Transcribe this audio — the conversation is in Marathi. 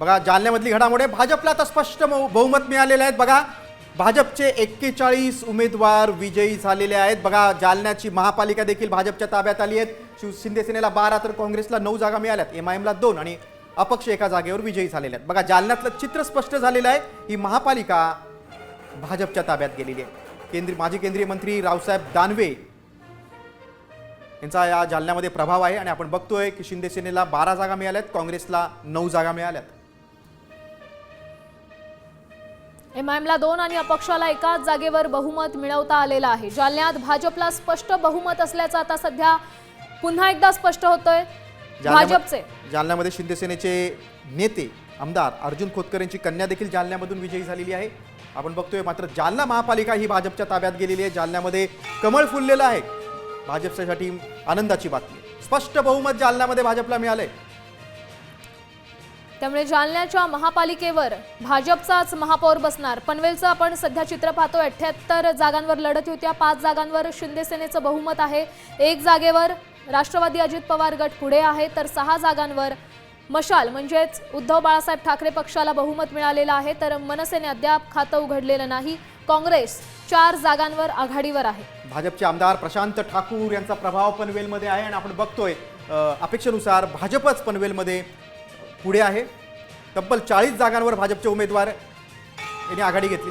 बघा जालन्यामधली घडामोड आहे। भाजपला तर स्पष्ट बहुमत मिळालेले आहेत। बघा भाजपचे 41 उमेदवार विजयी झालेले आहेत। बघा जालन्याची महापालिका देखील भाजपच्या ताब्यात आली आहे। शिंदे सेनेला 12 तर काँग्रेसला 9 जागा मिळाल्यात। एमआयएमला 2 आणि अपक्ष एका जागेवर विजयी झालेले आहेत। बघा जालन्यातलं चित्र स्पष्ट झालेलं आहे। ही महापालिका भाजपच्या ताब्यात गेलेली आहे। माजी केंद्रीय मंत्री रावसाहेब दानवे यांचा या जालन्यामध्ये प्रभाव आहे आणि आपण बघतोय की शिंदे सेनेला 12 जागा मिळाल्यात, काँग्रेसला 9 जागा मिळाल्यात। एमआयएमला 2 आणि अपक्षाला एकाच जागेवर बहुमत मिळवता आलेलं आहे। जालन्यात भाजपला स्पष्ट बहुमत असल्याचं आता सध्या पुन्हा एकदा स्पष्ट होतंय। भाजपचे जालन्यामध्ये शिंदे सेनेचे नेते आमदार अर्जुन खोतकर यांची कन्या देखील जालन्यामधून विजयी झालेली आहे। आपण बघतोय मात्र जालना महापालिका ही भाजपच्या ताब्यात गेलेली आहे। जालन्यामध्ये कमळ फुललेलं आहे। भाजपसाठी आनंदाची बातमी, स्पष्ट बहुमत जालन्यामध्ये भाजपला मिळालंय। त्यामुळे जालन्याच्या महापालिकेवर भाजपचाच महापौर बसणार। पनवेलचं आपण सध्या चित्र पाहतोय। 78 जागांवर लढत होत्या, 5 जागांवर शिंदे सेनेचं बहुमत आहे। 1 जागेवर राष्ट्रवादी अजित पवार गट पुढे आहे, तर 6 जागांवर मशाल म्हणजेच उद्धव बाळासाहेब ठाकरे पक्षाला बहुमत मिळालेलं आहे। तर मनसेने अद्याप खातं उघडलेलं नाही। काँग्रेस 4 जागांवर आघाडीवर आहे। भाजपचे आमदार प्रशांत ठाकूर यांचा प्रभाव पनवेलमध्ये आहे आणि आपण बघतोय अपेक्षेनुसार भाजपच पनवेलमध्ये पुढे आहे। तब्बल 40 जागांवर भाजपचे उमेदवार यांनी आघाडी घेतली आहे।